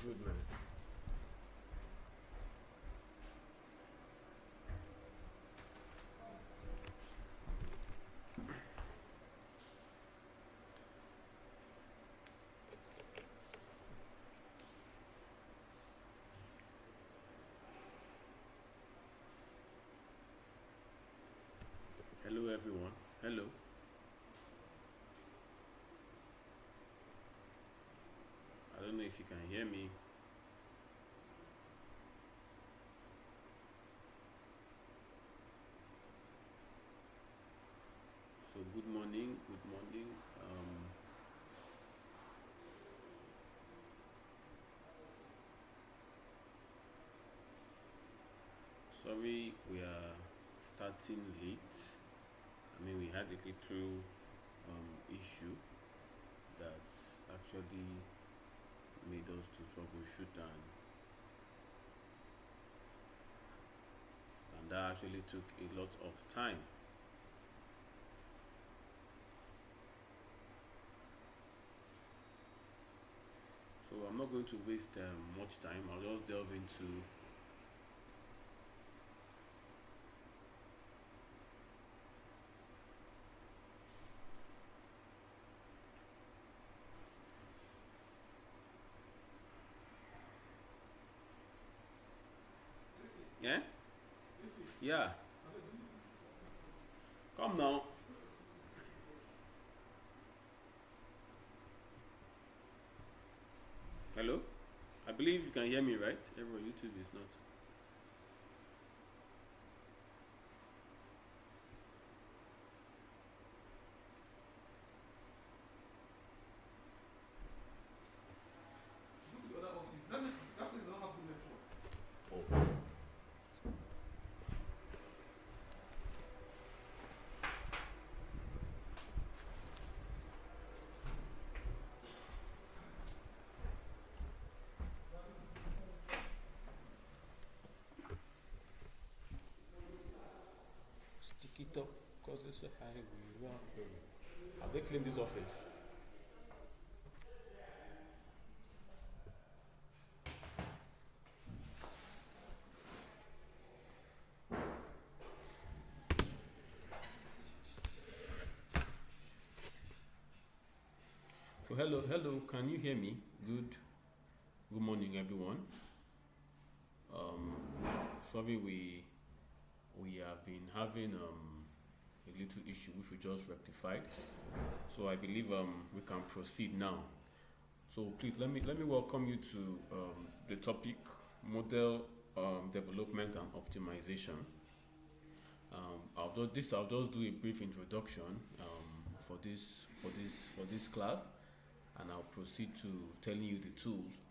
Good man. Hello everyone. Hello. I don't know if you can hear me. So good morning. Good morning. Sorry we are starting late. I mean we had a little issue that actually made us to troubleshoot and that actually took a lot of time. So I'm not going to waste much time. I'll just delve into. Yeah? Yeah. Come now. Hello? I believe you can hear me, right? Everyone, YouTube is not. Stick it up, cause it's a highway. Have they cleaned this office? So hello, can you hear me? Good morning, everyone. Um, Sorry we have been having a little issue which we just rectified. So I believe we can proceed now. So please let me welcome you to the topic model development and optimization. I'll just do a brief introduction for this class, and I'll proceed to telling you the tools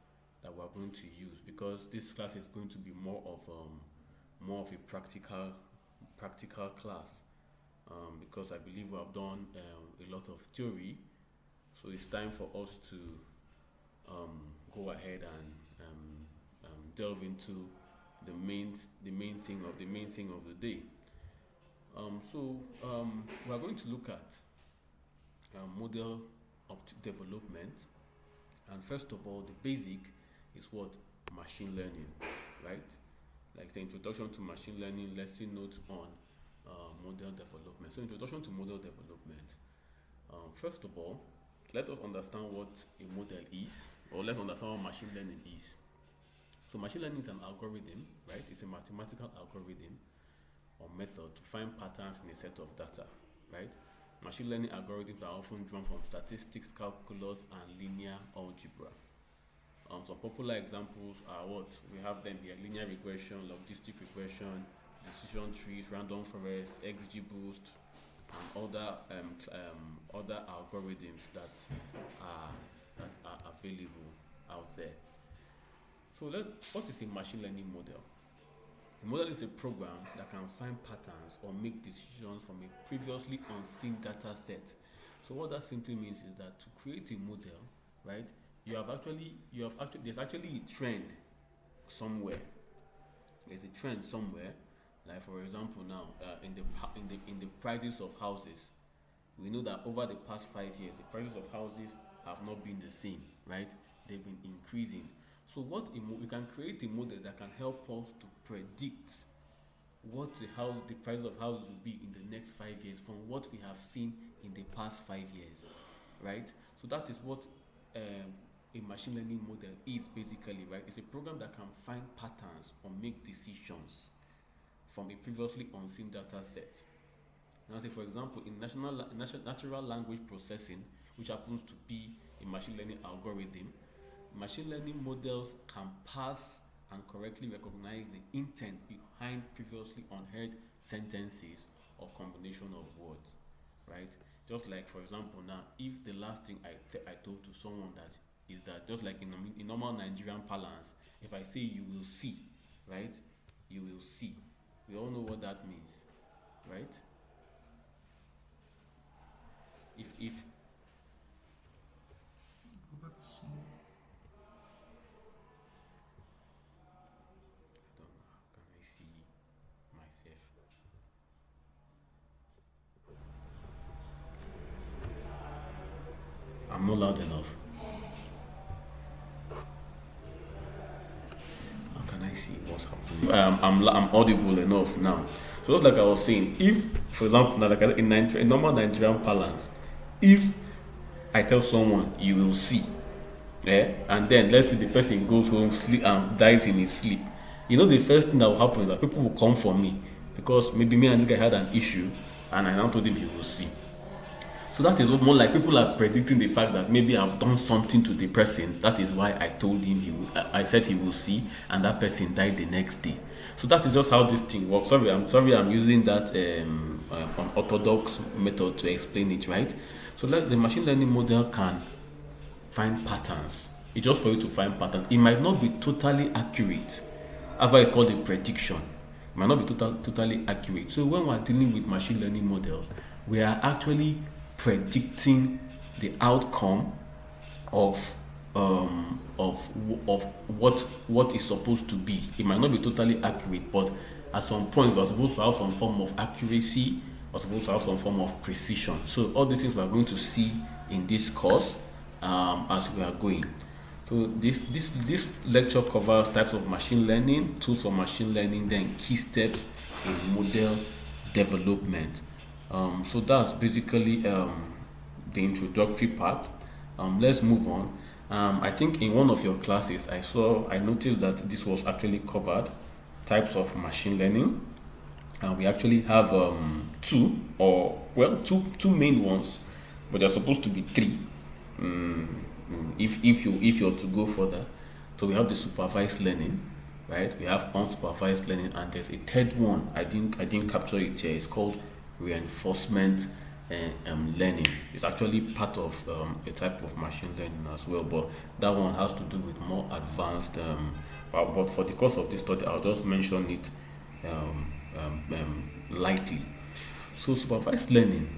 that we're going to use, because this class is going to be more of a practical class, because I believe we have done a lot of theory, so it's time for us to go ahead and delve into the main thing of the day. We are going to look at model development, and first of all, the basic is what machine learning, right? Like the introduction to machine learning, lesson notes on model development. So, introduction to model development. First of all, let us understand what a model is, or let's understand what machine learning is. So, machine learning is an algorithm, right? It's a mathematical algorithm or method to find patterns in a set of data, right? Machine learning algorithms are often drawn from statistics, calculus, and linear algebra. Some popular examples are what we have them here: linear regression, logistic regression, decision trees, random forest, XGBoost, and other algorithms that are available out there. So what is a machine learning model? A model is a program that can find patterns or make decisions from a previously unseen data set. So what that simply means is that to create a model, right, there's actually a trend somewhere. There's a trend somewhere. Like for example, now in the prices of houses, we know that over the past 5 years, the prices of houses have not been the same, right? They've been increasing. So we can create a model that can help us to predict what the price of houses will be in the next 5 years from what we have seen in the past 5 years, right? So that is what a machine learning model is basically, right? It's a program that can find patterns or make decisions from a previously unseen data set. Now, say for example, in natural language processing, which happens to be a machine learning algorithm, machine learning models can pass and correctly recognize the intent behind previously unheard sentences or combination of words, right? Just like, for example, now, if the last thing I told to someone that is that, just like in normal Nigerian parlance, if I say you will see, right? You will see. We all know what that means, right? If Go back small. I don't know, how can I see myself? I'm not loud enough. How can I see what's happening? I'm audible enough now. So just like I was saying, if, for example, now like in normal Nigerian parlance, if I tell someone you will see, and then let's say the person goes home, sleep, and dies in his sleep, the first thing that will happen is that people will come for me because maybe me and this guy had an issue, and I now told him he will see. So that is what more like people are predicting the fact that maybe I've done something to the person. That is why I told him I said he will see, and that person died the next day. So that is just how this thing works. Sorry, I'm using that unorthodox method to explain it, right? So the machine learning model can find patterns. It's just for you to find patterns. It might not be totally accurate. That's why it's called a prediction. It might not be totally accurate. So when we're dealing with machine learning models, we are actually predicting the outcome of what is supposed to be. It might not be totally accurate, but at some point we're supposed to have some form of accuracy, we're supposed to have some form of precision. So all these things we are going to see in this course as we are going. So this lecture covers types of machine learning, tools for machine learning, then key steps in model development. So that's basically the introductory part. Let's move on. I think in one of your classes, I noticed that this was actually covered, types of machine learning. We actually have two main ones, but they're supposed to be three. If you're to go further, so we have the supervised learning, right? We have unsupervised learning, and there's a third one. I didn't capture it here. It's called reinforcement learning. It's actually part of a type of machine learning as well, but that one has to do with more advanced. But for the course of this study, I'll just mention it lightly. So supervised learning,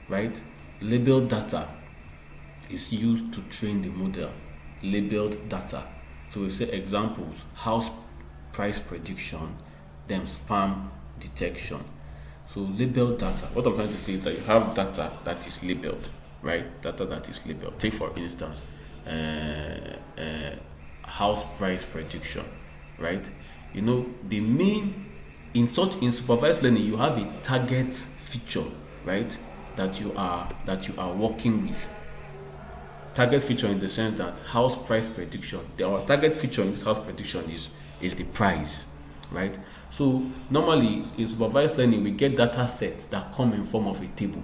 right? Labeled data is used to train the model. Labeled data. So we say examples: house price prediction, then spam detection. So labeled data. What I'm trying to say is that you have data that is labeled, right? Data that is labeled. Take for instance, house price prediction, right? The main in supervised learning, you have a target feature, right? That you are working with. Target feature in the sense that house price prediction. Our target feature in this house prediction is the price, right? So normally in supervised learning, we get data sets that come in form of a table.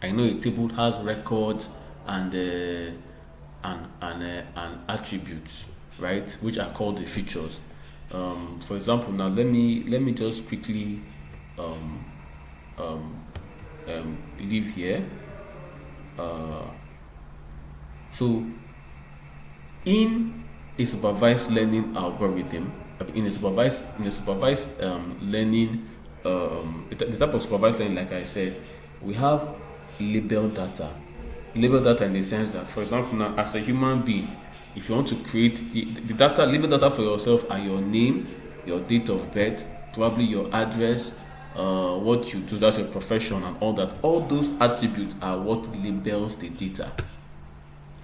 I know a table has records and attributes, right, which are called the features. For example, now let me just quickly leave here. So in a supervised learning algorithm, in a supervised learning, the type of supervised learning, like I said, we have labeled data. Labeled data in the sense that, for example, now as a human being, if you want to create the data, label data for yourself are your name, your date of birth, probably your address, what you do, that's your profession, and all that. All those attributes are what labels the data,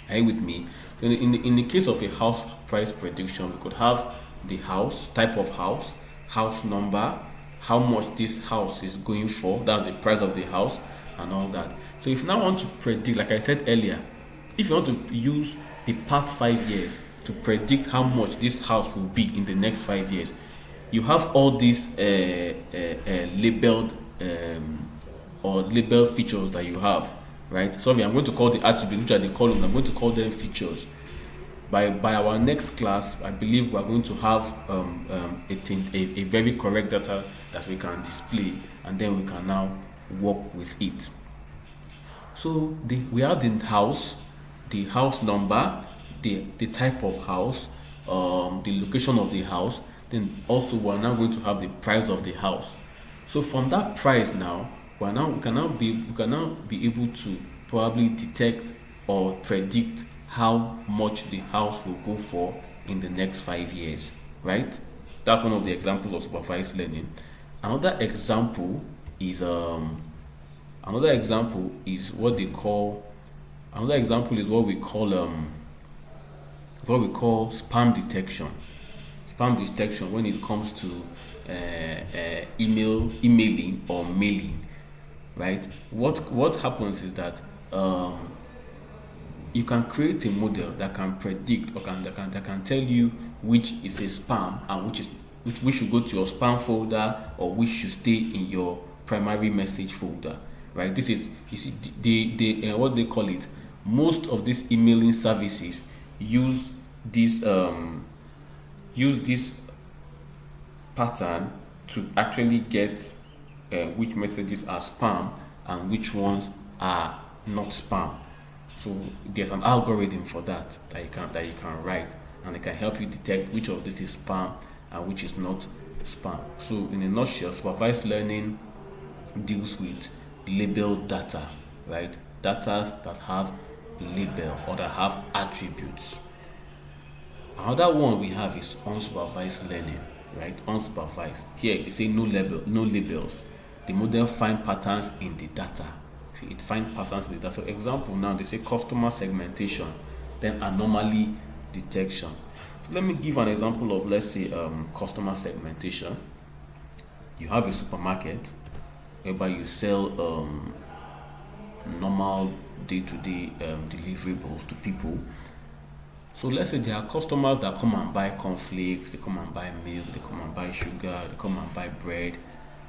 Are you with me? So in the case of a house price prediction, we could have the house, type of house number, how much this house is going for, that's the price of the house, and all that. So if you now want to predict, like I said earlier, if you want to use the past 5 years to predict how much this house will be in the next 5 years, you have all these labeled or labeled features that you have, right? So I'm going to call the attributes, which are the columns, I'm going to call them features. By our next class, I believe we are going to have a very correct data that we can display, and then we can now work with it. So we have the house number, the type of house, the location of the house. Then also we are now going to have the price of the house. So from that price now, we can now be able to probably detect or predict how much the house will go for in the next 5 years, right? That's one of the examples of supervised learning. Another example is what they call another example is what we call spam detection. Spam detection when it comes to emailing or mailing, right? What happens is that you can create a model that can predict or that can tell you which is a spam and which should go to your spam folder or which should stay in your primary message folder, right? This is, you see, what they call it. Most of these emailing services use this pattern to actually get which messages are spam and which ones are not spam. So there's an algorithm for that you can write, and it can help you detect which of this is spam and which is not spam. So in a nutshell, supervised learning deals with labeled data, right? Data that have label or that have attributes. Another one we have is unsupervised learning, right? Unsupervised. Here they say no labels. The model find patterns in the data. See, it finds patterns in the data. So example now, they say customer segmentation, then anomaly detection. So let me give an example of, let's say, customer segmentation. You have a supermarket whereby you sell normal day-to-day deliverables to people. So let's say there are customers that come and buy cornflakes, they come and buy milk, they come and buy sugar, they come and buy bread,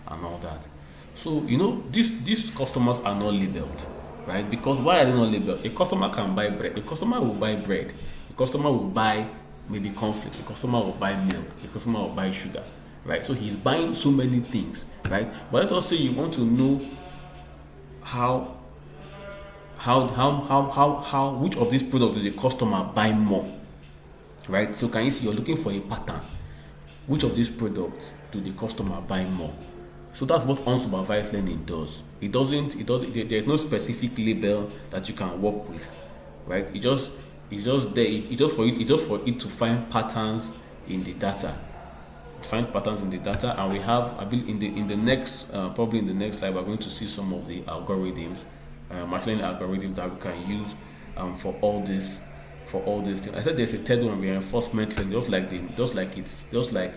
and all that. So these customers are not labeled, right? Because why are they not labeled? A customer can buy bread. A customer will buy bread. A customer will buy maybe cornflakes. A customer will buy milk. A customer will buy sugar, right? So he's buying so many things, right? But let us say you want to know how which of these products does a customer buy more, right? So can you see you're looking for a pattern? Which of these products do the customer buy more? So that's what unsupervised learning does. There's no specific label that you can work with, right? It's just for it to find patterns in the data. Find patterns in the data, and we have, I believe, in the next probably in the next slide, we're going to see some of the algorithms, machine learning algorithms that we can use for all these things. I said there's a third one, reinforcement learning, just like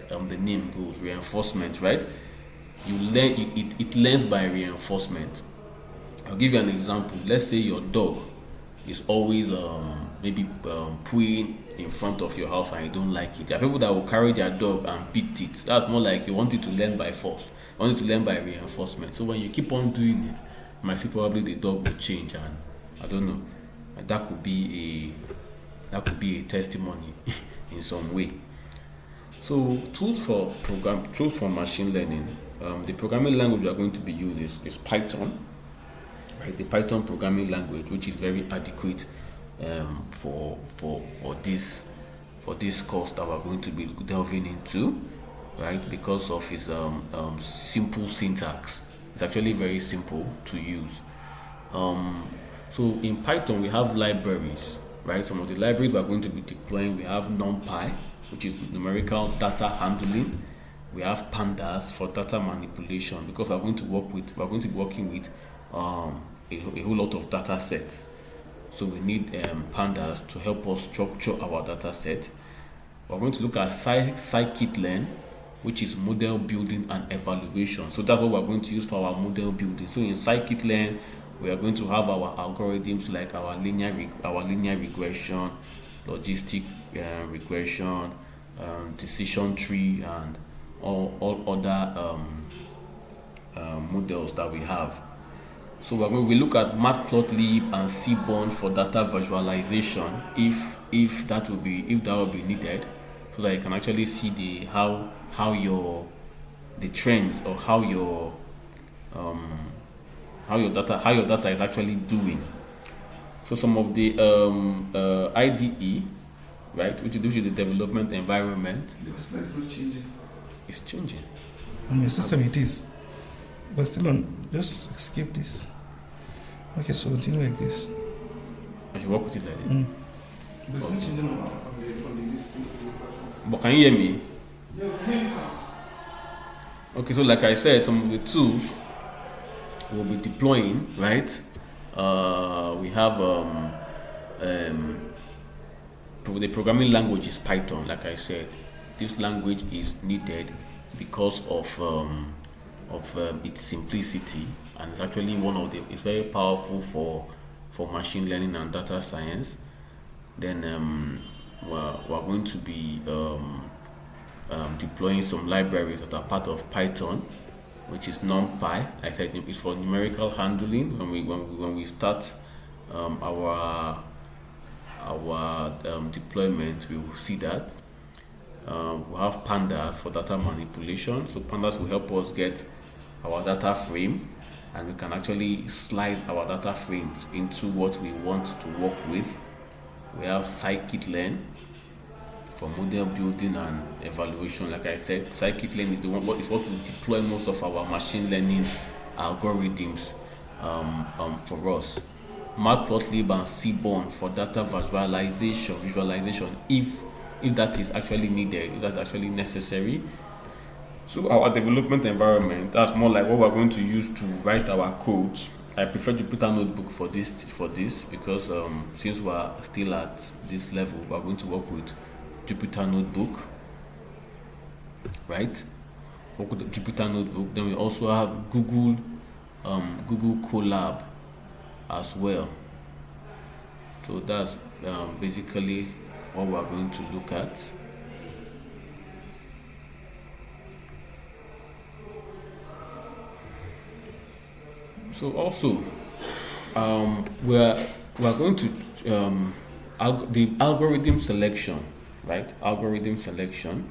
the name goes, reinforcement, right? You learn it learns by reinforcement. I'll give you an example. Let's say your dog is always pooing in front of your house and you don't like it. There are people that will carry their dog and beat it. That's more like you want it to learn by force. You want it to learn by reinforcement. So when you keep on doing it, you might see probably the dog will change, and I don't know. That could be a testimony in some way. So tools for machine learning. The programming language we are going to be using is Python, right? The Python programming language, which is very adequate for this course that we're going to be delving into, right? Because of its simple syntax. It's actually very simple to use. So in Python we have libraries, right? Some of the libraries we are going to be deploying, we have NumPy, which is numerical data handling. We have pandas for data manipulation, because we are going to be working with a whole lot of data sets. So we need pandas to help us structure our data set. We're going to look at scikit-learn, which is model building and evaluation. So that's what we're going to use for our model building. So in scikit-learn, we are going to have our algorithms like our linear regression, logistic regression, decision tree, and all other models that we have. So we look at matplotlib and seaborn for data visualization if that will be needed, so that you can actually see how your the trends, or how your data is actually doing. So some of the IDE, right, which is the development environment. Looks like it's not changing. It's changing. On your system it is, but still on. Just skip this. Okay, so continue like this. I should work with it like that. But it's not changing on the But can you hear me? Okay, so like I said, some of the tools we'll be deploying, right? We have the programming language is Python. Like I said, this language is needed because of its simplicity, and it's actually it's very powerful for machine learning and data science. Then we're going to be deploying some libraries that are part of Python, which is NumPy. I said it's for numerical handling. When we start our deployment, we will see that. We have pandas for data manipulation. So pandas will help us get our data frame, and we can actually slice our data frames into what we want to work with. We have scikit-learn for model building and evaluation. Like I said, scikit-learn is what we deploy most of our machine learning algorithms for us. Matplotlib and seaborn for data visualization if that is actually needed, if that's actually necessary. So our development environment, that's more like what we're going to use to write our codes. I prefer Jupyter Notebook for this because since we're still at this level, we're going to work with Jupyter Notebook, right? Work with the Jupyter Notebook. Then we also have Google Colab as well. So that's basically what we're going to look at. So also, we're going to the algorithm selection, right? Algorithm selection.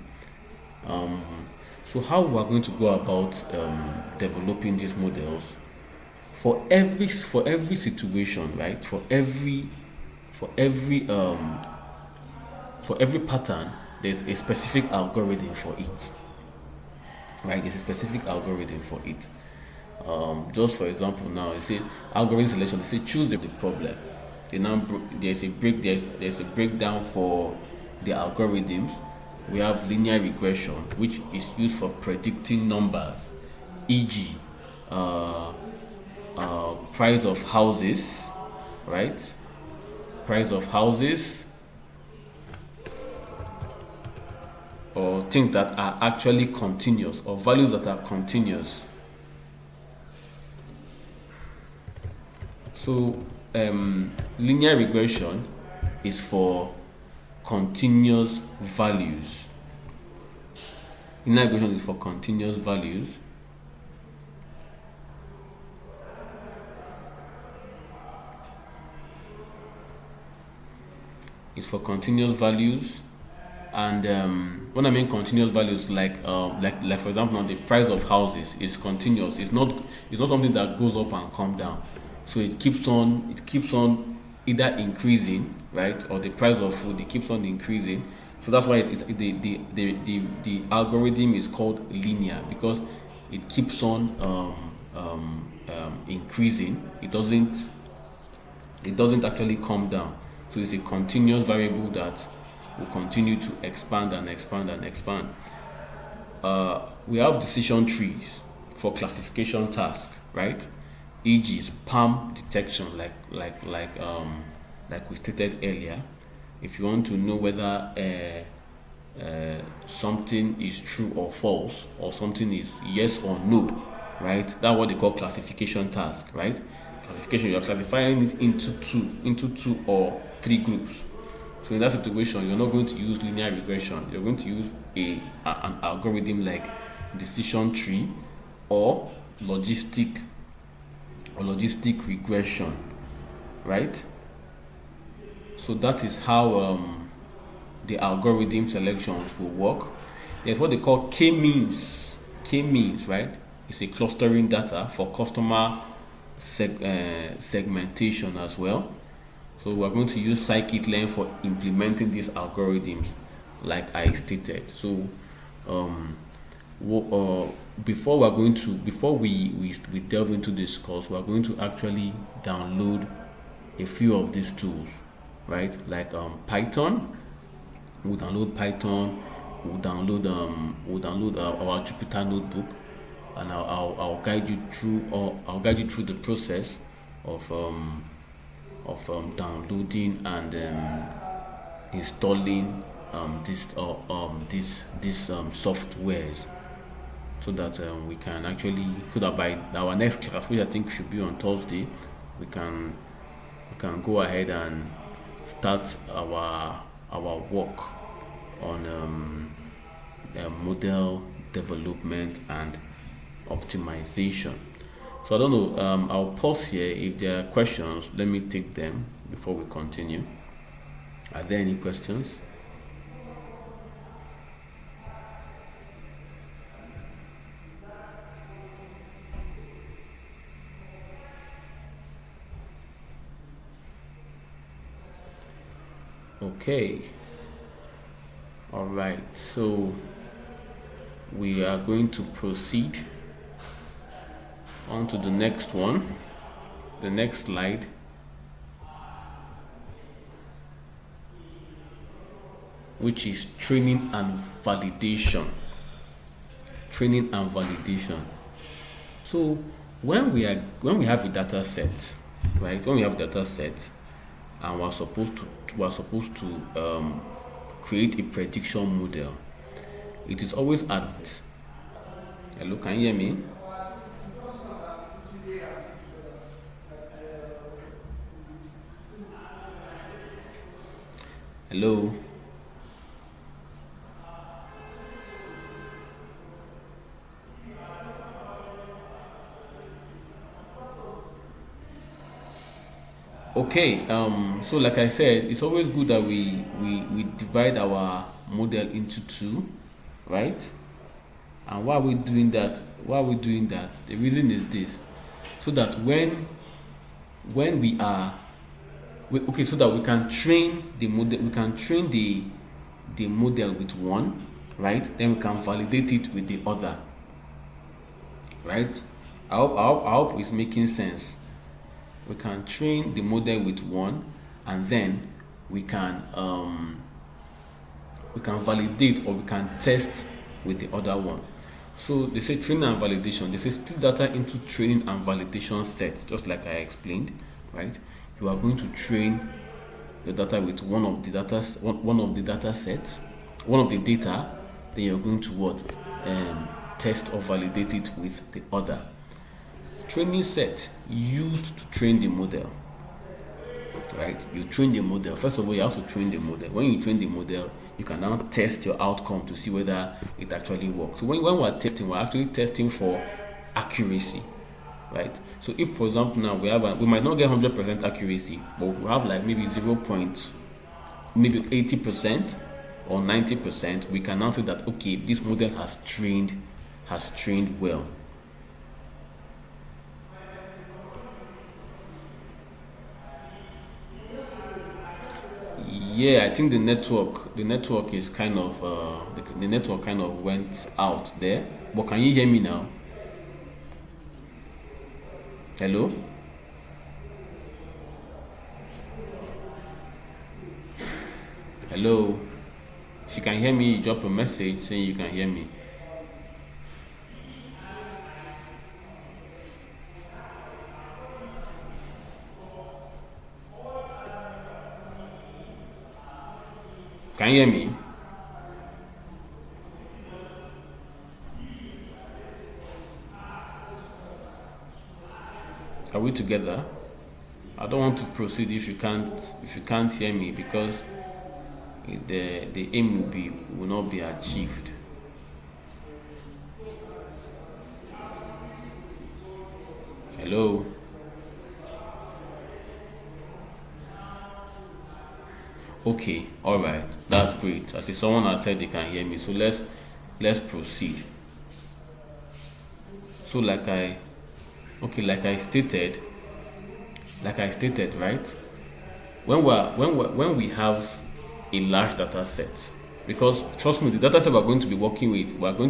So how we're going to go about developing these models for every situation, right? For every pattern, there's a specific algorithm for it, right? There's a specific algorithm for it. Just for example, now you see algorithm selection. They say choose the problem. There's a breakdown for the algorithms. We have linear regression, which is used for predicting numbers, e.g., price of houses, right? Price of houses, or things that are actually continuous, or values that are continuous. So linear regression is for continuous values. Linear regression is for continuous values. It's for continuous values, and when I mean continuous values, like for example, now the price of houses is continuous. It's not something that goes up and come down. So it keeps on either increasing, right, or the price of food, it keeps on increasing. So that's why the algorithm is called linear, because it keeps on increasing. It doesn't actually come down. So it's a continuous variable that will continue to expand and expand and expand. We have decision trees for classification tasks, right? E.g., spam detection, like like we stated earlier. If you want to know whether something is true or false, or something is yes or no, right? That's what they call classification task, right? Classification, you're classifying it into two or three groups. So in that situation, you're not going to use linear regression. You're going to use an algorithm like decision tree or logistic regression, right? So that is how the algorithm selections will work. There's what they call k-means. K-means, right? It's a clustering data for customer segmentation as well. So we're going to use scikit-learn for implementing these algorithms, like I stated. So before we delve into this course, we're going to actually download a few of these tools, right? Like Python. We'll download Python. We'll download our Jupyter notebook, and I'll guide you through the process of downloading and installing these softwares, so that we can actually, so that by our next class, which I think should be on Thursday, we can go ahead and start our work on model development and optimization. So I don't know, I'll pause here. If there are questions, let me take them before we continue. Are there any questions? Okay. All right. So we are going to proceed on to the next one, the next slide. Which is training and validation. Training and validation. So when we have a data set, right? When we have a data set, and we're supposed to create a prediction model, it is always hello, can you hear me? Hello. Okay, so like I said, it's always good that we divide our model into two, right? And why are we doing that? The reason is this: so that when we are so that we can train the model, the model with one, right? Then we can validate it with the other, right? I hope it's making sense. We can train the model with one, and then we can validate, or we can test with the other one. So they say training and validation. They say split data into training and validation sets, just like I explained, right? You are going to train the data with one of the data sets, one of the data. Then you're going to test or validate it with the other. Training set used to train the model, right? You train the model. First of all, you have to train the model. When you train the model, you can now test your outcome to see whether it actually works. So when we're testing, we're actually testing for accuracy, right? So if, for example, now we might not get 100% accuracy, but we have like maybe 80% or 90%, we can now say that, okay, this model has trained well. Yeah, I think the network is kind of the network kind of went out there. But can you hear me now? Hello? Hello? If you can hear me, drop a message saying you can hear me. Can you hear me? Are we together? I don't want to proceed if you can't hear me, because the aim will not be achieved. Hello. Okay, all right, that's great. At least someone has said they can hear me. So let's proceed. So like I stated, right? When we have a large data set, because trust me, the data set we're going to be working with, we are going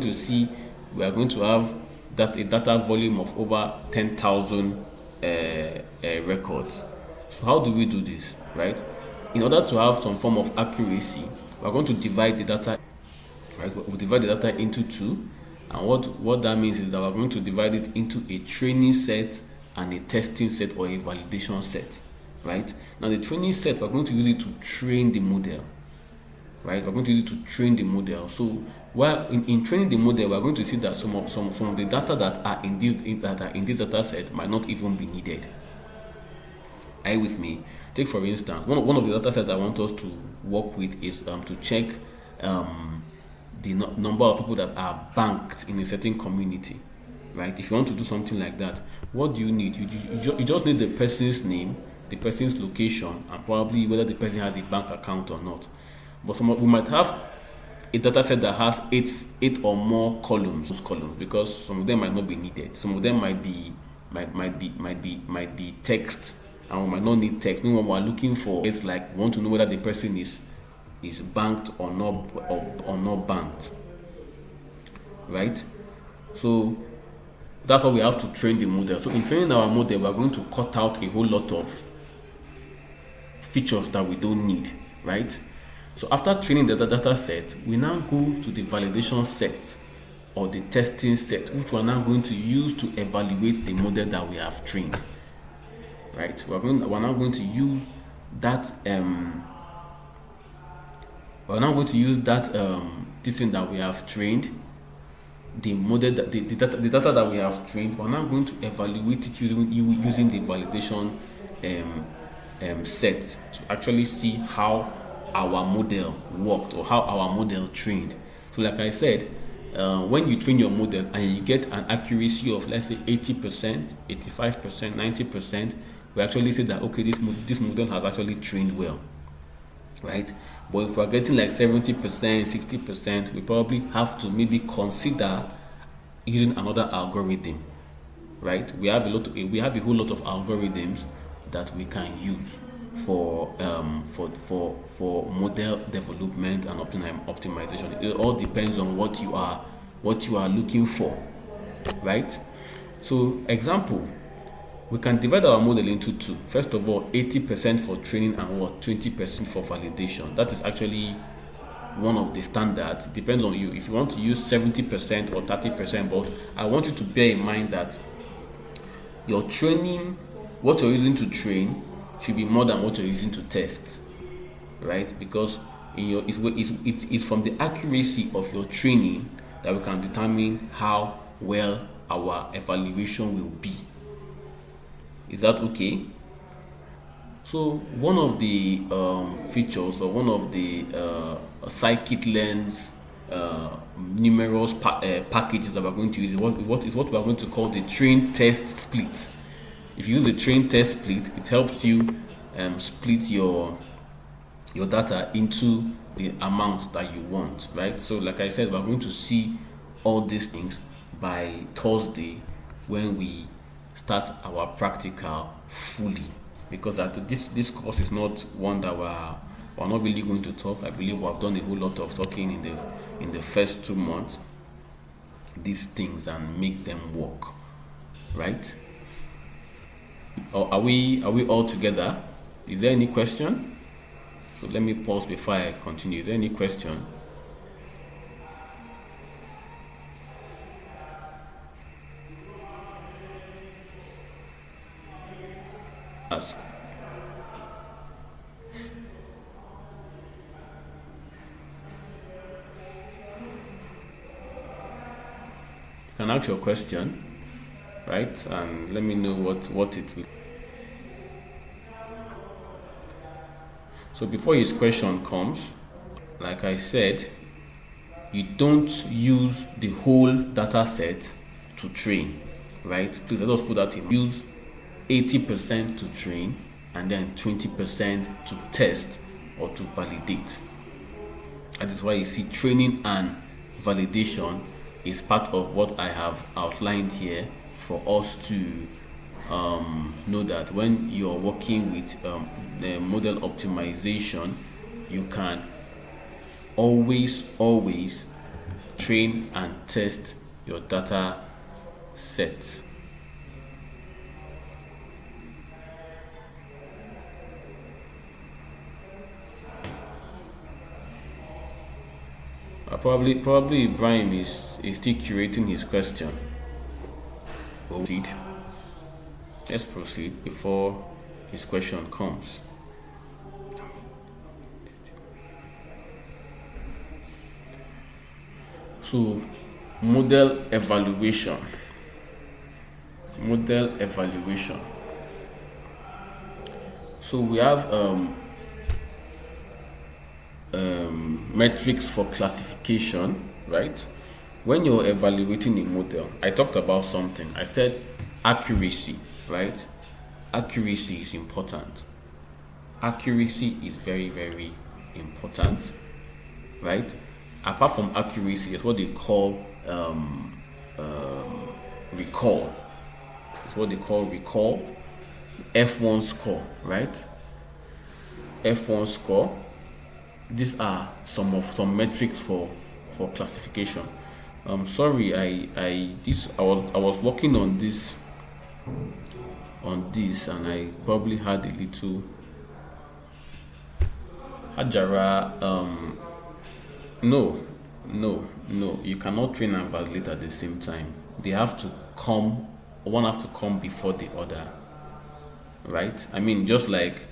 to have a data volume of over 10,000 records. So how do we do this, right? In order to have some form of accuracy, we're going to divide the data, right? We'll divide the data into two, and what that means is that we're going to divide it into a training set and a testing set, or a validation set, right? Now the training set, we're going to use it to train the model, right? We're going to use it to train the model. So while in training the model, we're going to see that some of the data that are in this data set might not even be needed. Are you with me? Take for instance, one of the data sets I want us to work with is to check the number of people that are banked in a certain community, right? If you want to do something like that, what do you need? You just need the person's name, the person's location, and probably whether the person has a bank account or not. But we might have a data set that has eight or more columns, because some of them might not be needed. Some of them might be text, and we might not need text. What we're looking for, it's like we want to know whether the person is banked or not banked, right? So that's why we have to train the model. So in training our model, we're going to cut out a whole lot of features that we don't need, right? So after training the data set, we now go to the validation set or the testing set, which we're now going to use to evaluate the model that we have trained, right? We're now going to use that this thing that we have trained, the model that the data that we have trained. We're now going to evaluate it using the validation set to actually see how our model worked, or how our model trained. So like I said, when you train your model and you get an accuracy of, let's say, 80%, 85%, 90%, we actually say that, okay, this model has actually trained well, right? But if we're getting like 70%, 60%, we probably have to maybe consider using another algorithm, right? We have a whole lot of algorithms that we can use for model development and optimization. It all depends on what you are looking for, right? So example, we can divide our model into two. First of all, 80% for training and 20% for validation. That is actually one of the standards. It depends on you if you want to use 70% or 30%, but I want you to bear in mind that your training, what you're using to train, should be more than what you're using to test, right? Because it's from the accuracy of your training that we can determine how well our evaluation will be. Is that okay? So one of the features, or one of the scikit-learn's numerous packages that we're going to use is what we are going to call the train test split. If you use the train test split, it helps you split your data into the amount that you want, right? So like I said, we're going to see all these things by Thursday when we start our practical fully, because this course is not one that we're not really going to talk. I believe we've done a whole lot of talking in the first 2 months, these things, and make them work, right? Or are we all together? Is there any question? So let me pause before I continue. Is there any question? Ask. You can ask your question, right? And let me know what it will. So before his question comes, like I said, you don't use the whole data set to train, right? Please let us put that in. Use 80% to train and then 20% to test or to validate. That is why you see training and validation is part of what I have outlined here for us to know that when you're working with the model optimization, you can always train and test your data sets. Probably Ibrahim is still curating his question. Let's proceed before his question comes. So, model evaluation. So we have metrics for classification, right? When you're evaluating a model, I talked about something. I said accuracy, right? Accuracy is important. Accuracy is very, very important, right? Apart from accuracy, it's what they call recall. It's what they call recall. F1 score, right? F1 score. These are some metrics for classification. Sorry, I was working on this and I probably had a little Hajara. No, you cannot train and validate at the same time. They have to come, one have to come before the other, right? I mean, just like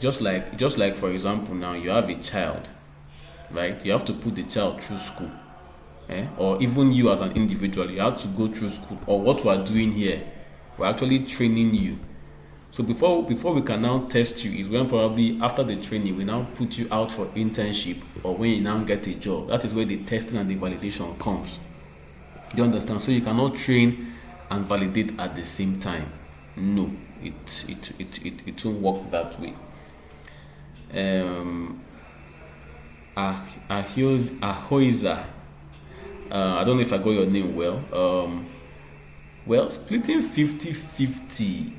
for example, now you have a child, right? You have to put the child through school, or even you as an individual, you have to go through school. Or what we are doing here, we're actually training you. So before we can now test you is when probably after the training we now put you out for internship, or when you now get a job. That is where the testing and the validation comes. Do you understand? So you cannot train and validate at the same time. No, it won't work that way. Ahoiza, I don't know if I got your name well. Well, splitting 50-50,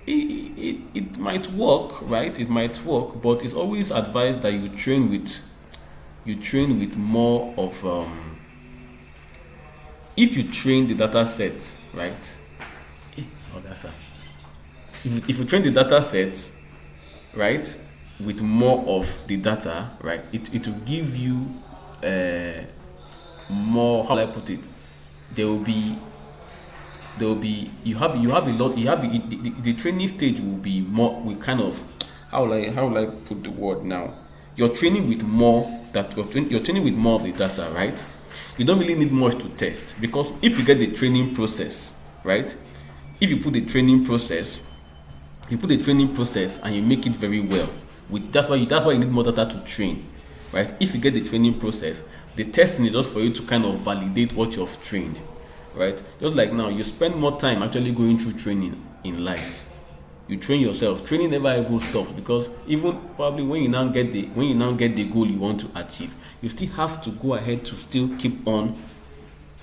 it might work, right? It might work, but it's always advised that you train with more of if you train the data set, right? If you train the data set, right, with more of the data, right, it will give you more, how do I put it, there will be you have a lot, the training stage will be more, we kind of, how will I put the word now, you're training with more you're training with more of the data, right? You don't really need much to test, because if you get the training process, right, if you put the training process and you make it very well, that's why you need more data to train, right? If you get the training process, the testing is just for you to kind of validate what you've trained, right? Just like now, you spend more time actually going through training in life. You train yourself. Training never even stops, because even probably when you now get the goal you want to achieve, you still have to go ahead to still keep on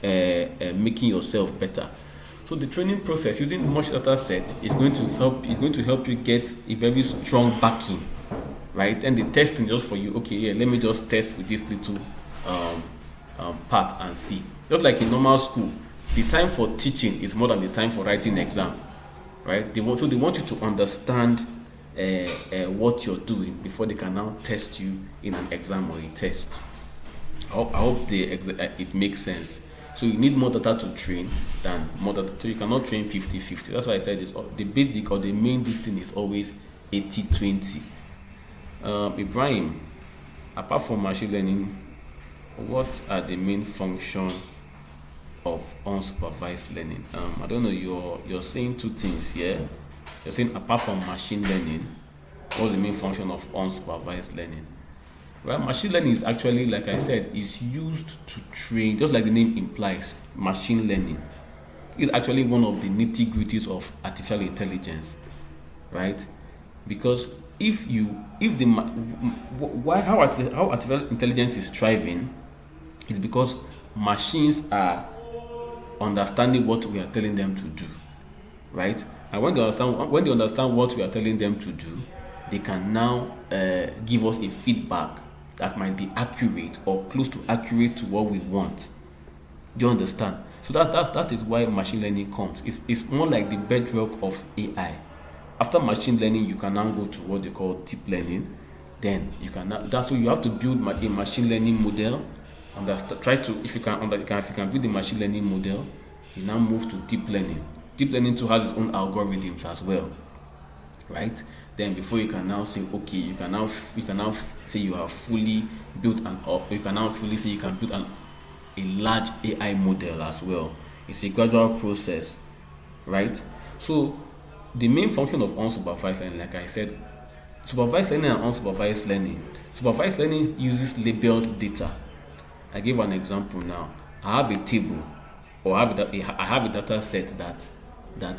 making yourself better. So the training process using much data set is going to help you get a very strong backing, right? And the testing just for you, okay, yeah, let me just test with this little part and see. Just like in normal school, the time for teaching is more than the time for writing exam, right? They want you to understand what you're doing before they can now test you in an exam or a test. I hope it makes sense. So you need more data to train than more data. So you cannot train 50-50. That's why I said the basic or the main thing is always 80-20. Ibrahim, apart from machine learning, what are the main function of unsupervised learning? I don't know. You're saying two things here. You're saying apart from machine learning, what's the main function of unsupervised learning? Well, machine learning is actually, like I said, is used to train, just like the name implies. Machine learning is actually one of the nitty-gritties of artificial intelligence, right? Because how artificial intelligence is thriving is because machines are understanding what we are telling them to do, right? And when they understand what we are telling them to do, they can now give us a feedback that might be accurate or close to accurate to what we want. Do you understand? So that is why machine learning comes. It's more like the bedrock of AI. After machine learning, you can now go to what they call deep learning. Then you can now, that's why you have to build a machine learning model. Try to, if you can build a machine learning model, you now move to deep learning. Deep learning too has its own algorithms as well, right? Then before you can now say, okay, you can now say you have fully built you can now fully say you can build a large AI model as well. It's a gradual process, right? So the main function of unsupervised learning, like I said, supervised learning and unsupervised learning. Supervised learning uses labeled data. I give an example now. I have a table, or I have a data set that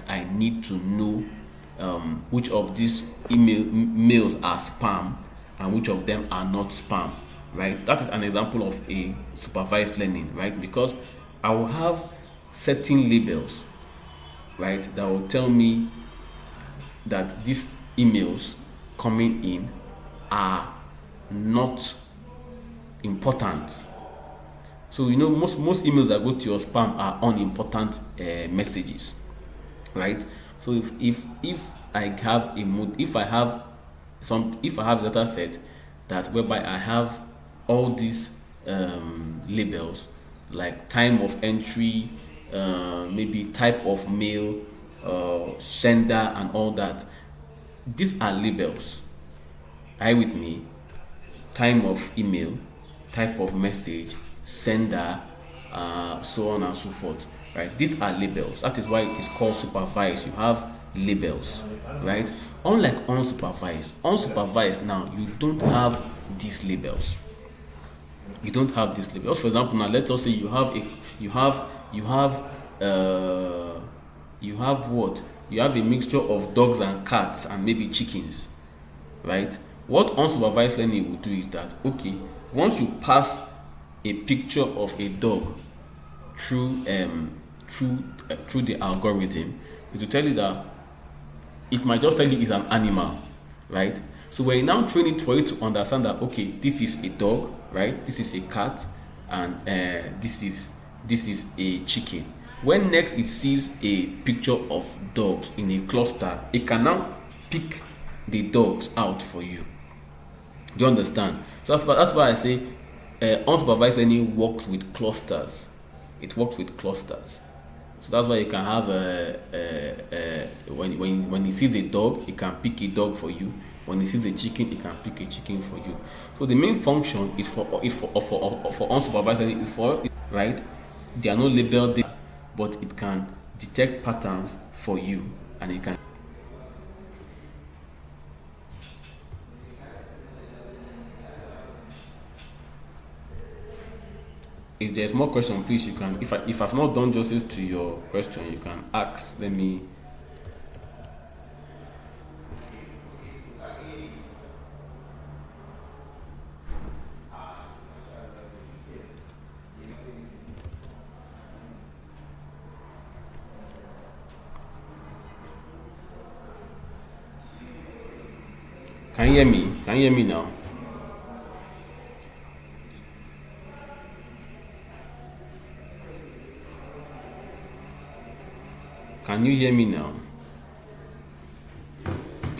I need to know which of these mails are spam and which of them are not spam, right? That is an example of a supervised learning, right? Because I will have certain labels, right, that will tell me that these emails coming in are not important. So most emails that go to your spam are unimportant messages, right? So if I have a data set that whereby I have all these labels like time of entry, maybe type of mail, sender, and all that, these are labels. Are you with me? Time of email, type of message, sender, so on and so forth, right? These are labels. That is why it is called supervised. You have labels, right? Unlike unsupervised now, you don't have these labels. You don't have these labels. For example, now let us say you have what? You have a mixture of dogs and cats and maybe chickens, right? What unsupervised learning will do is that, okay, once you pass a picture of a dog through the algorithm, it will tell you that it might just tell you it's an animal, right? So when you now train it for it to understand that, okay, this is a dog, right? This is a cat, and this is a chicken. When next it sees a picture of dogs in a cluster, it can now pick the dogs out for you. Do you understand? So that's why I say unsupervised learning works with clusters. It works with clusters. So that's why you can have when it sees a dog, it can pick a dog for you. When it sees a chicken, it can pick a chicken for you. So the main function is for unsupervised learning, is for, right? There are no labeled data, but it can detect patterns for you, and it can. If there's more question, please, you can. If I've not done justice to your question, you can ask. Let me. Can you hear me? Can you hear me now? Can you hear me now?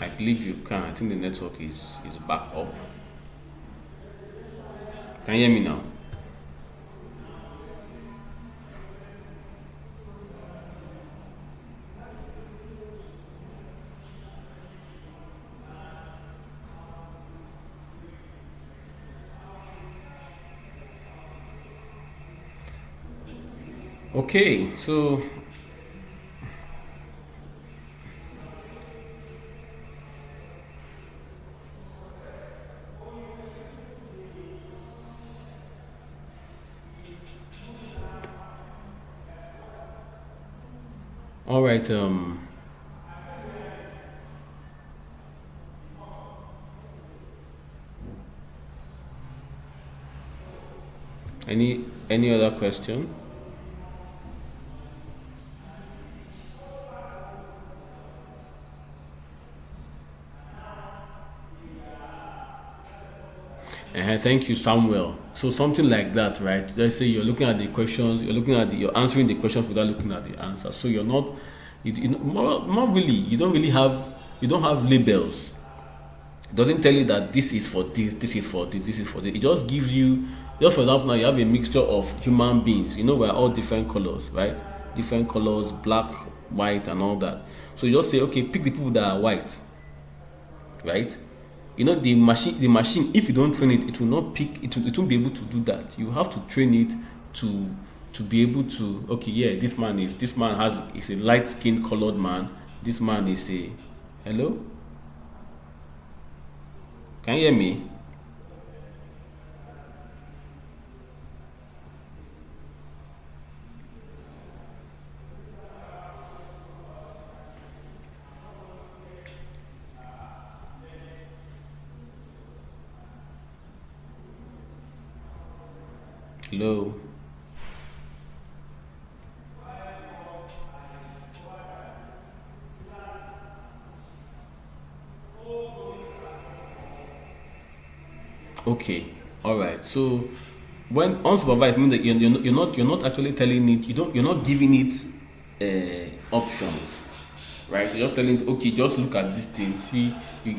I believe you can. I think the network is back up. Can you hear me now? Okay, so all right. Any other question? Thank you, Samuel. So something like that, right? Let's say you're looking at the questions, you're answering the questions without looking at the answer. So you're not, not really. You don't have labels. It doesn't tell you that this is for this, this is for this, this is for this. It just gives you, just for example, now you have a mixture of human beings. You know, we're all different colors, right? Different colors, black, white, and all that. So you just say, okay, pick the people that are white, right? You know, the machine, if you don't train it, it will not pick, it won't be able to do that. You have to train it to be able to, okay, yeah, this man is a light skinned colored man. This man is a, hello, can you hear me? Hello. Okay, all right. So when unsupervised means that you're not actually telling it, you're not giving it options, right? You're just telling it, okay, just look at this thing. See,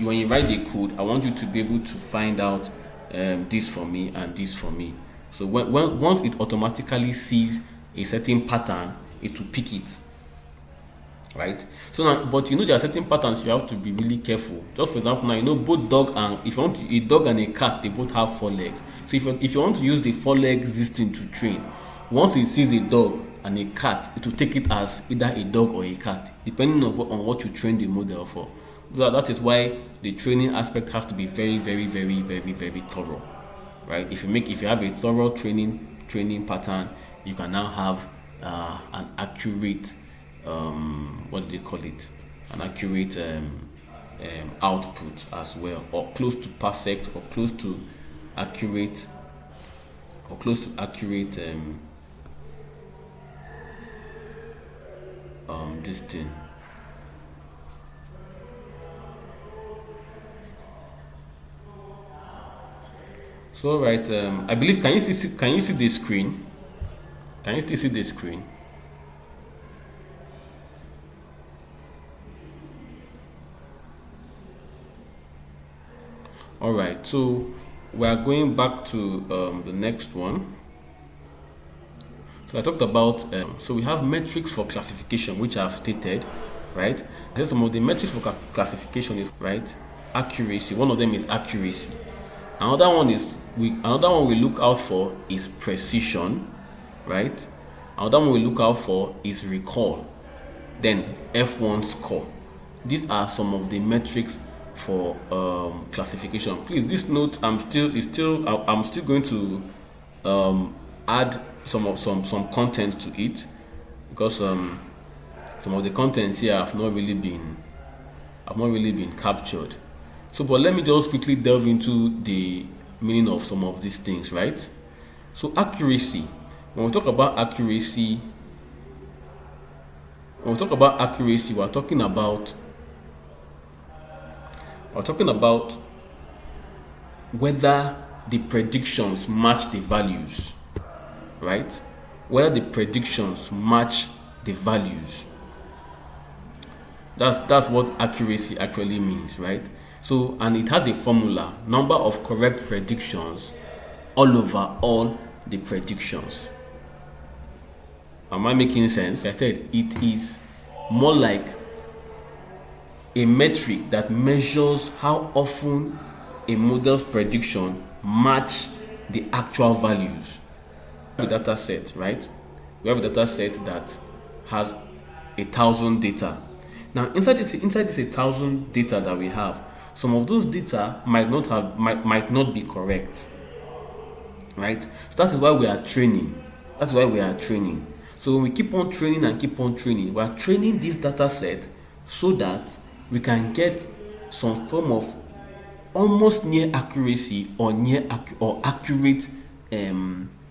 when you write the code, I want you to be able to find out this for me and this for me. So when once it automatically sees a certain pattern, it will pick it, right? So now, but you know there are certain patterns you have to be really careful. Just for example, now you know both dog and if you want to, a dog and a cat, they both have four legs. So if you want to use the four legs system to train, once it sees a dog and a cat, it will take it as either a dog or a cat, depending on what you train the model for. So that is why the training aspect has to be very, very, very, very, very thorough, right? If you have a thorough training pattern, you can now have an accurate what do they call it, an accurate output as well, or close to perfect, or close to accurate, this thing. So right, I believe, can you see the screen? Can you still see the screen? All right, so we are going back to the next one. So I talked about, so we have metrics for classification, which I've stated, right? Then some of the metrics for classification is, right, accuracy. One of them is accuracy. Another one we look out for is precision, right? Another one we look out for is recall. Then F1 score. These are some of the metrics for classification. Please, this note I'm still going to add some content to it, because some of the contents here have not really been captured. So, but let me just quickly delve into the meaning of some of these things, right? So, accuracy. When we talk about accuracy, we're talking about whether the predictions match the values, right? Whether the predictions match the values. That's what accuracy actually means, right? So, and it has a formula: number of correct predictions all over all the predictions. Am I making sense? Like I said, it is more like a metric that measures how often a model's prediction match the actual values. The data set, right? we have a data set that has 1,000 data. Now inside this 1,000 data that we have, some of those data might not be correct, right? So that is why we are training. That's why we are training. So when we keep on training and keep on training, we are training this data set so that we can get some form of almost near accuracy or accurate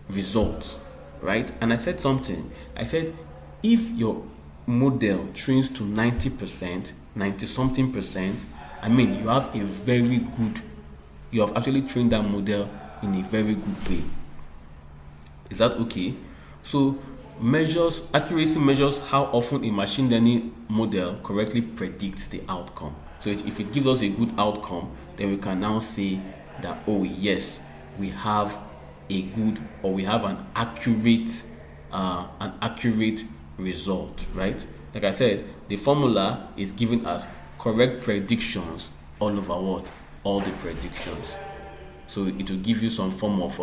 results, right? And I said something. I said if your model trains to 90%, 90 something percent, I mean you have actually trained that model in a very good way. Is that okay? So accuracy measures how often a machine learning model correctly predicts the outcome. So if it gives us a good outcome, then we can now say that, oh yes, we have a good, or we have an accurate result, right? Like I said, the formula is giving us correct predictions all over what? All the predictions. So it will give you some form of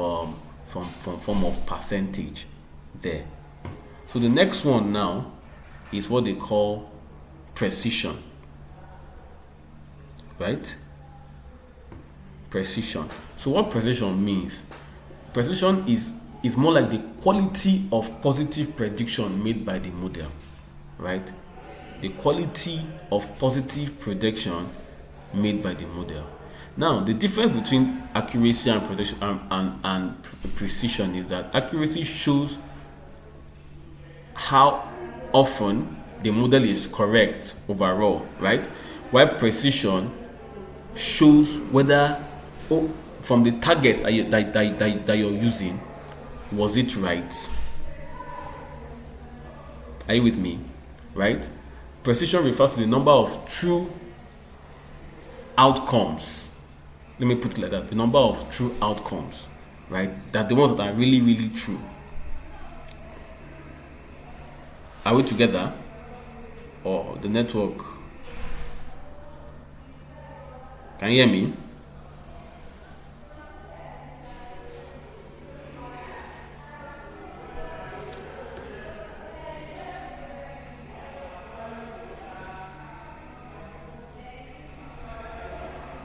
percentage there. So the next one now is what they call precision, right? Precision. So what precision means? Precision is more like the quality of positive prediction made by the model, right? The quality of positive prediction made by the model. Now, the difference between accuracy and prediction and precision is that accuracy shows how often the model is correct overall, right? While precision shows whether from the target that you're using, was it right? Are you with me? Right? Precision refers to the number of true outcomes. Let me put it like that. The number of true outcomes, right? That the ones that are really, really true. Are we together? Or the network? Can you hear me?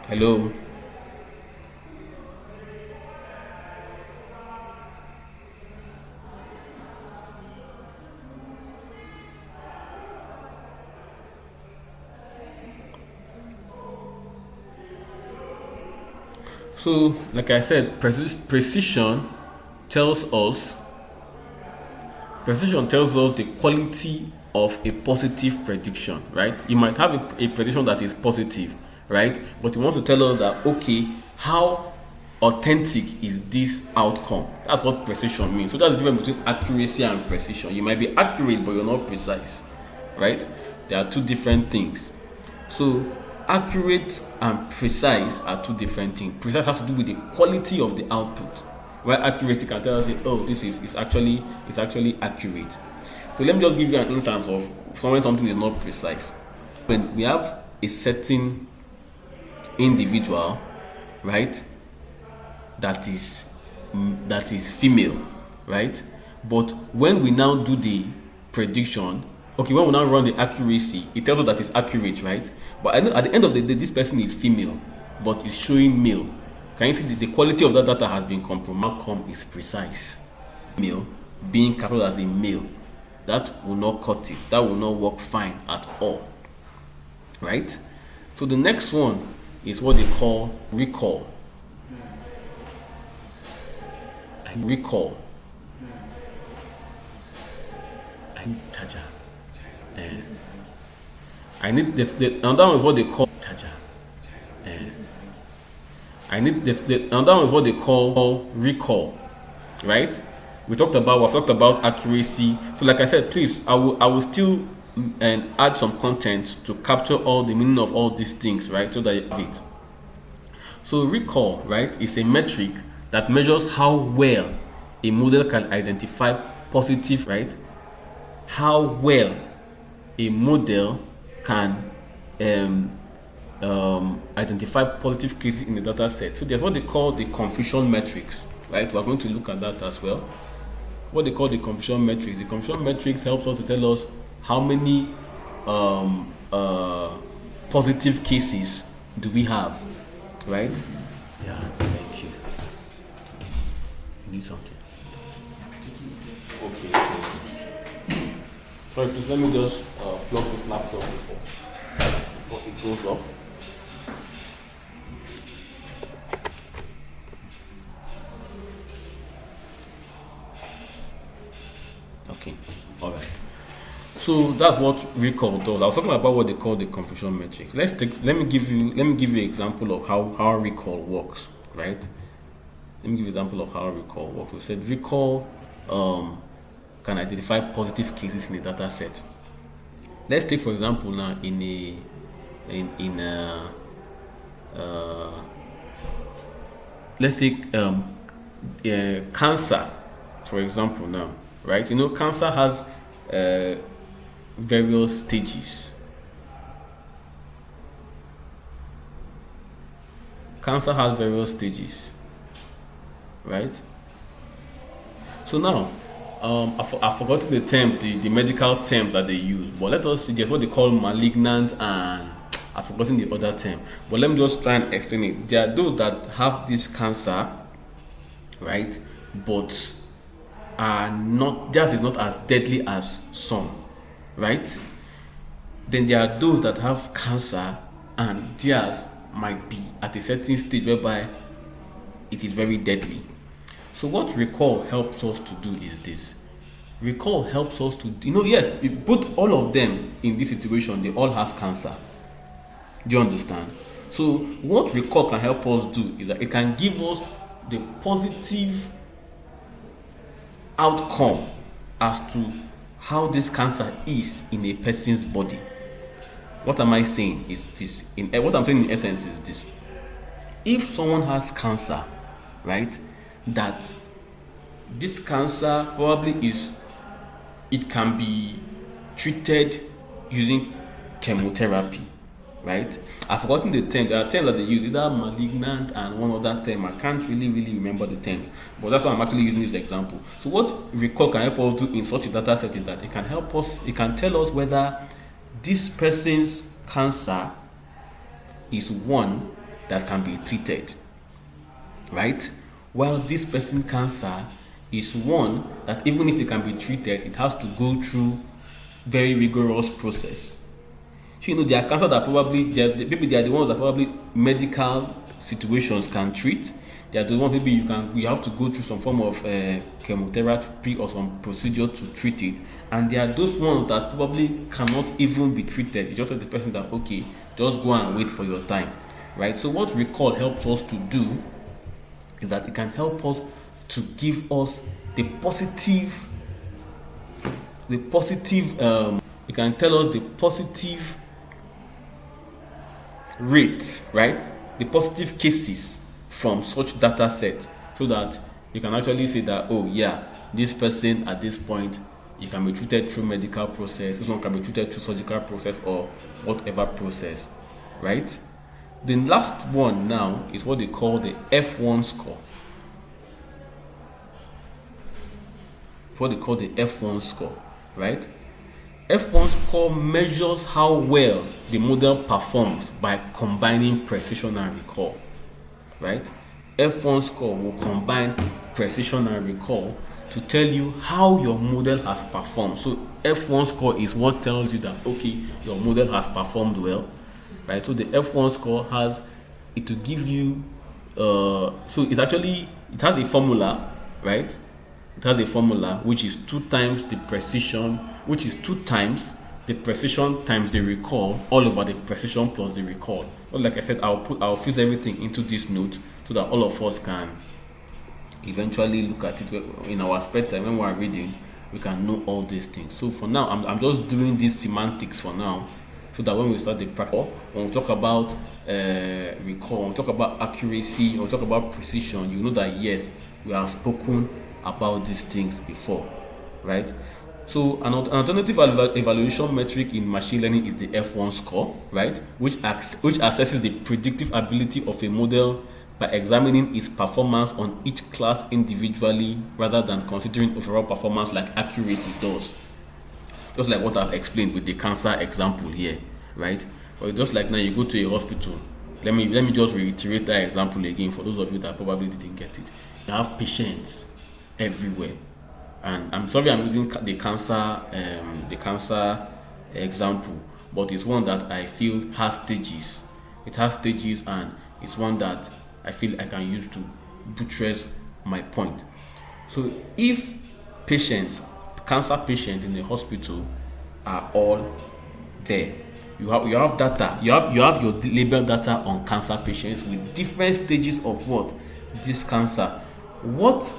Hello? So, like I said, precision tells us the quality of a positive prediction, right? You might have a prediction that is positive, right? But it wants to tell us that, okay, how authentic is this outcome? That's what precision means. So that's the difference between accuracy and precision. You might be accurate, but you're not precise, right? There are two different things. So accurate and precise are two different things. Precise has to do with the quality of the output, while accuracy can tell us, oh, this is actually accurate. So let me just give you an instance of when something is not precise. When we have a certain individual, right, that is female, right? But when we now do the prediction, okay, when we now run the accuracy, it tells us that it's accurate, right? But I know at the end of the day, this person is female, but it's showing male. Can you see the quality of that data has been compromised? Outcome is precise. Male being captured as a male, that will not cut it. That will not work fine at all, right? So the next one is what they call recall. Recall. I need charger. I need another one is what they call charger. Another one is what they call recall, right? We've talked about accuracy. So like I said, please, I will still add some content to capture all the meaning of all these things, right? So that you have it. So recall, right, is a metric that measures how well a model can identify positive, right? How well a model can identify positive cases in the data set. So there's what they call the confusion metrics, right? We're going to look at that as well. what they call the confusion matrix. The confusion matrix helps us to tell us how many positive cases do we have, right? Yeah, thank you. You need something? Okay. Sorry, please let me just plug this laptop before it goes off. Okay, all right. So that's what recall does. I was talking about what they call the confusion matrix. Let me give you an example of how recall works, right? Let me give you an example of how recall works. We said recall can identify positive cases in a data set. Let's take, for example, now let's take cancer, for example, now, right? You know, cancer has various stages. Cancer has various stages, right? So now, I've forgotten the terms, the medical terms that they use, but let us see just what they call malignant, and I've forgotten the other term. But let me just try and explain it. There are those that have this cancer, right? But theirs is not as deadly as some, right? Then there are those that have cancer and theirs might be at a certain stage whereby it is very deadly. So what recall helps us to do is this. Recall helps us to, yes, we put all of them in this situation, they all have cancer. Do you understand? So what recall can help us do is that it can give us the positive outcome as to how this cancer is in a person's body. What am I saying is this? What I'm saying in essence is this. If someone has cancer, right, that this cancer probably it can be treated using chemotherapy, right? I've forgotten the term. There are terms that they use, either malignant and one other term. I can't really remember the terms, but that's why I'm actually using this example. So what recall can help us do in such a data set is that it can help us, it can tell us whether this person's cancer is one that can be treated, right? While this person's cancer is one that even if it can be treated, it has to go through very rigorous process. So, there are cancers that probably, maybe they are the ones that probably medical situations can treat. They are the ones maybe you have to go through some form of chemotherapy or some procedure to treat it. And there are those ones that probably cannot even be treated. It's just like the person that, okay, just go and wait for your time, right? So what recall helps us to do is that it can help us to give us the positive, it can tell us the positive rate, right? The positive cases from such data set, so that you can actually say that, oh yeah, this person at this point, it can be treated through medical process, this one can be treated through surgical process or whatever process, right? The last one now is what they call the F1 score. What they call the F1 score, right? F1 score measures how well the model performs by combining precision and recall, right? F1 score will combine precision and recall to tell you how your model has performed. So F1 score is what tells you that, okay, your model has performed well, right? So the F1 score has it to give you, so it has a formula, right? It has a formula which is 2 times the precision, which is 2 times the precision times the recall, all over the precision plus the recall. But like I said, I'll fuse everything into this note so that all of us can eventually look at it in our spare time when we are reading. We can know all these things. So for now, I'm just doing these semantics for now, so that when we start the practice, when we talk about recall, when we talk about accuracy, when we talk about precision, you know that yes, we have spoken about these things before, right? So an alternative evaluation metric in machine learning is the F1 score, right? Which assesses the predictive ability of a model by examining its performance on each class individually rather than considering overall performance like accuracy does. Just like what I've explained with the cancer example here, right? Or just like now you go to a hospital. Let me just reiterate that example again for those of you that probably didn't get it. You have patients everywhere, and I'm sorry I'm using the cancer example, but it's one that I feel has stages. It has stages, and it's one that I feel I can use to buttress my point. So if cancer patients in the hospital are all there, you have data, you have your label data on cancer patients with different stages of this cancer. What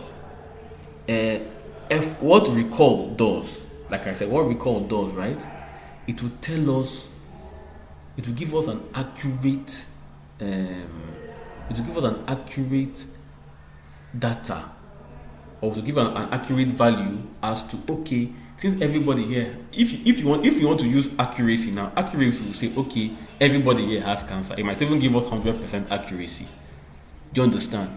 recall does, like I said, what recall does, right? It will tell us, it will give us an accurate data, or to give an accurate value as to, okay, since everybody here, if you want to use accuracy now, accuracy will say, okay, everybody here has cancer. It might even give us 100% accuracy. Do you understand?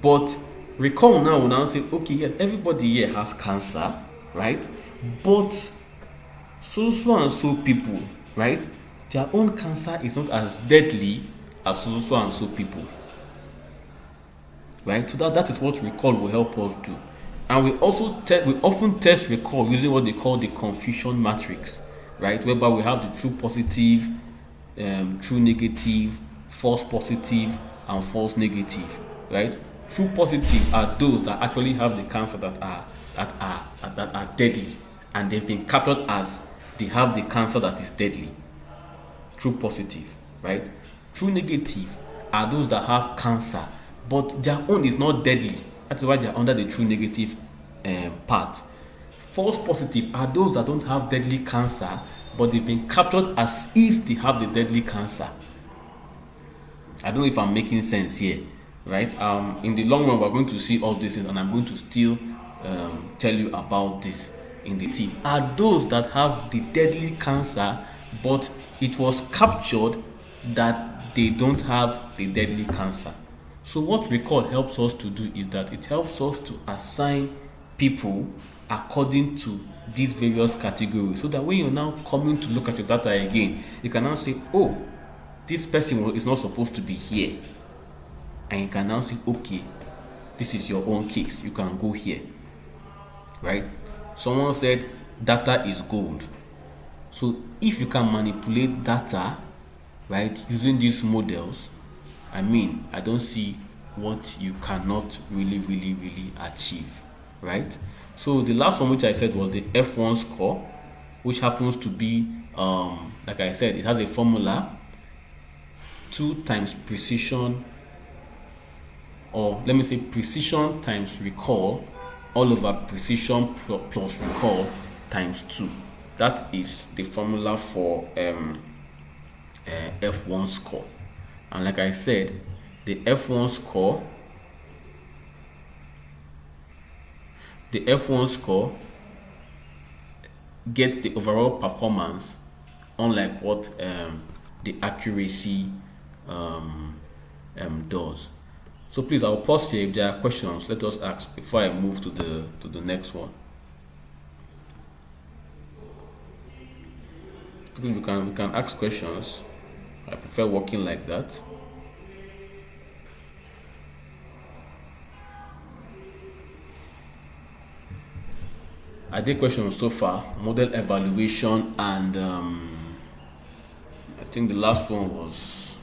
But recall now will now say, okay, yes, everybody here has cancer, right? But so and so people, right? Their own cancer is not as deadly as so and so people, right? So that is what recall will help us do. And we often test recall using what they call the confusion matrix, right? Whereby we have the true positive, true negative, false positive, and false negative, right? True positive are those that actually have the cancer that are deadly, and they've been captured as they have the cancer that is deadly. True positive, right? True negative are those that have cancer, but their own is not deadly. That's why they are under the true negative part. False positive are those that don't have deadly cancer, but they've been captured as if they have the deadly cancer. I don't know if I'm making sense here, right? In the long run, we're going to see all these things, and I'm going to still tell you about this in the team. Are those that have the deadly cancer, but it was captured that they don't have the deadly cancer. So what recall helps us to do is that it helps us to assign people according to these various categories, so that when you're now coming to look at your data again, you can now say, oh, this person is not supposed to be here, and you can now say, okay, this is your own case, you can go here, right? Someone said data is gold. So if you can manipulate data, right, using these models, I don't see what you cannot really achieve, right? So the last one which I said was the F1 score, which happens to be, like I said, it has a formula, 2 times precision, or let me say precision times recall, all over precision plus recall times 2. That is the formula for F1 score. And like I said, the F1 score gets the overall performance, unlike what the accuracy does. So please, I'll pause here. If there are questions, let us ask before I move to the next one. We can ask questions. I prefer working like that. Are there questions so far? Model evaluation, and I think the last one was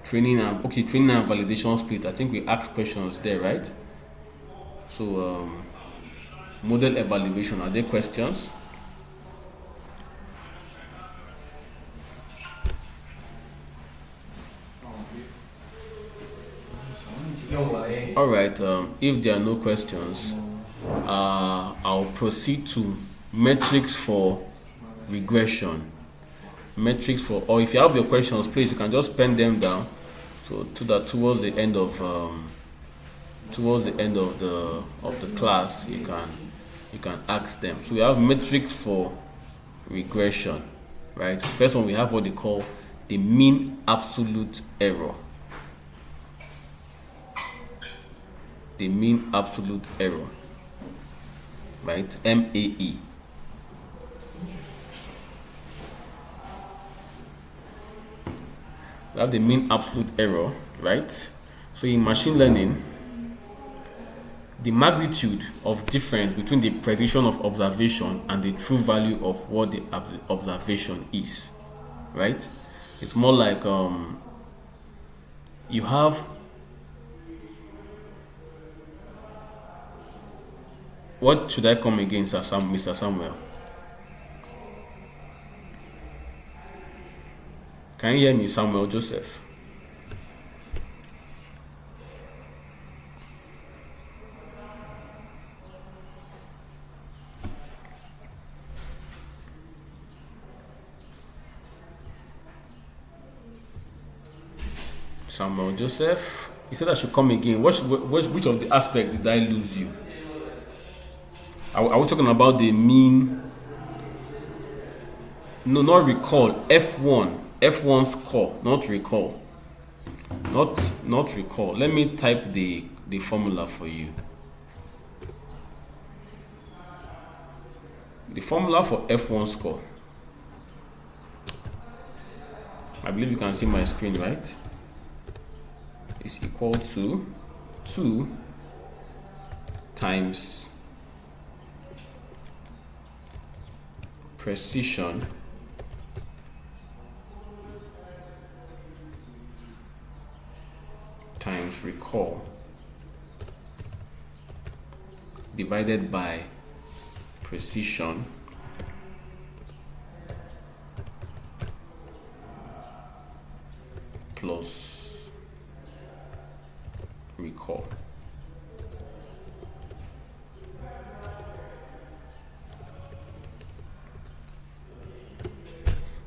training and validation split. I think we asked questions there, right? So model evaluation, are there questions? All right, if there are no questions, I'll proceed to metrics for regression. Or if you have your questions, please, you can just pen them down, so to that towards the end of the class you can ask them. So we have metrics for regression, right? First one, we have what they call the mean absolute error, the mean absolute error, right? MAE. We have the mean absolute error, right? So in machine learning, the magnitude of difference between the prediction of observation and the true value of what the observation is, right? It's more like you have what should I come again, Mr. Samuel? Can you hear me, Samuel Joseph? Samuel Joseph. He said I should come again. Which of the aspect did I lose you? I was talking about the mean. No, not recall. F1. F1 score, not recall. Not recall. Let me type the formula for you. The formula for F1 score. I believe you can see my screen, right? Is equal to 2 times precision times recall divided by precision plus recall.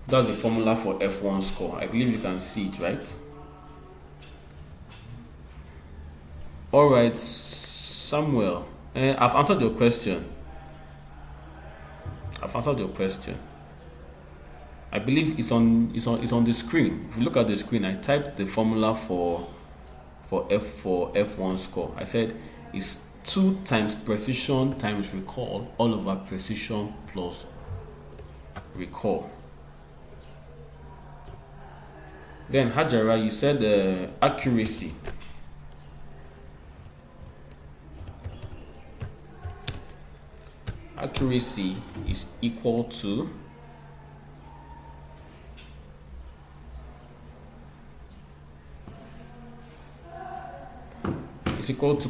That's the formula for F1 score. I believe you can see it, right? All right, Samuel, I've answered your question. I believe it's on the screen. If you look at the screen, I typed the formula for F1 score. I said it's 2 times precision times recall all over precision plus recall. Then Hajara, you said accuracy. Accuracy is equal to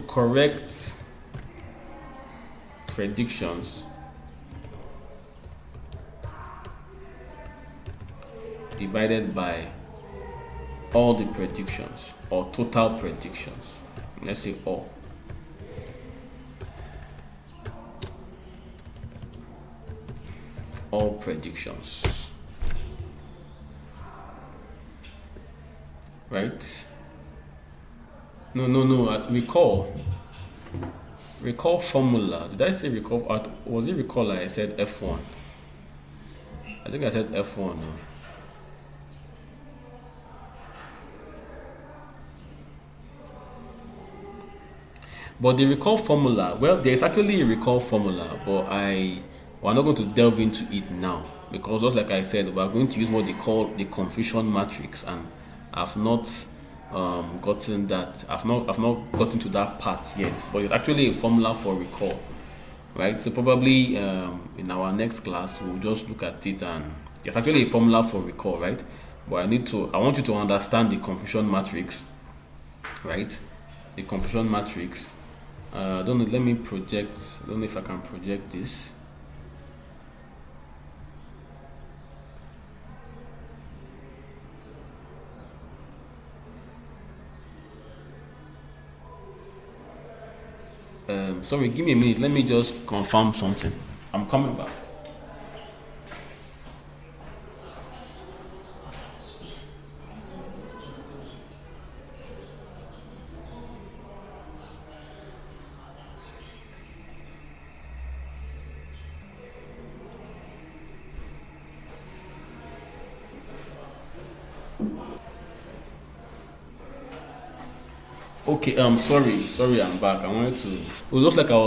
correct predictions divided by all the predictions or total predictions. Let's say all predictions, right? No. Recall formula. Did I say recall? Was it recall? I said F1. I think I said F1. No. But the recall formula, well, there's actually a recall formula, but we're not going to delve into it now because, just like I said, we're going to use what they call the confusion matrix, and I've not gotten that. I've not gotten to that part yet. But it's actually a formula for recall, right? So probably in our next class we'll just look at it, and it's actually a formula for recall, right? But I want you to understand the confusion matrix, right? The confusion matrix. I don't know. Let me project. I don't know if I can project this. Sorry, give me a minute. Let me just confirm something. I'm coming back. Okay, sorry, I'm back. I wanted to. It was just like I was